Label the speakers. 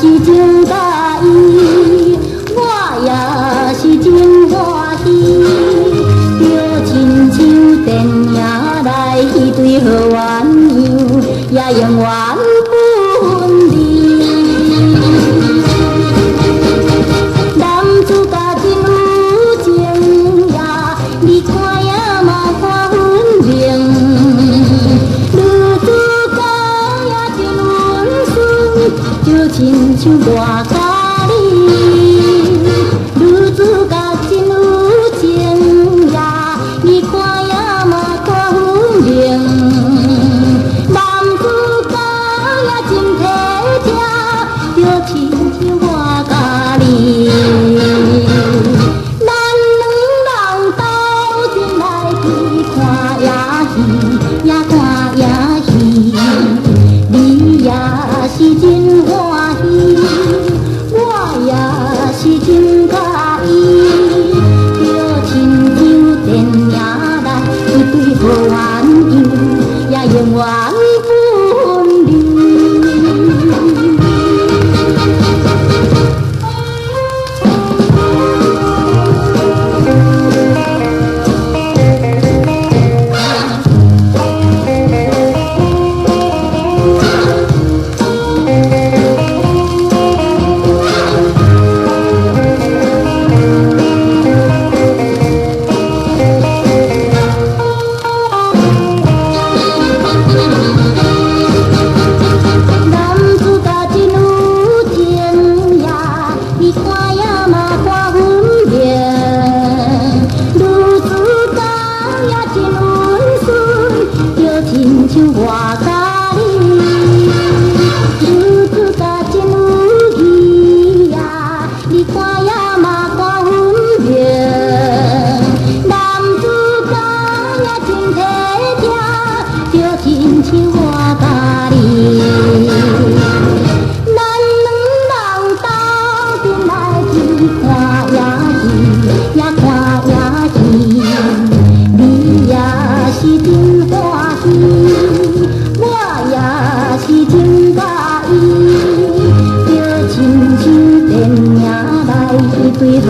Speaker 1: 是真介意，我也是真欢喜。就亲像电影内迄对好鸳鸯，也永远不分离。男主角真有情呀，你看呀嘛看分明。女主角也真温顺，就亲像我甲你。女主角真有情呀，你看呀嘛看分明。男主角也真体贴，就亲像我甲你。咱两人斗阵来去看夜戏，也看夜戏。你也是真欢喜，我也是真介意。就亲像电影内一对好鸳鸯，也永远不分离。男主角真有情呀，你看呀嘛看分明。女主角也真温顺，就亲像我甲你。女主角真有义呀，你看呀嘛看分明。男主角也真体贴，就亲像我甲你。咱两人斗阵来去看夜戏，也看夜戏。你也是真欢喜，我也是真介意。就亲像电影内迄对好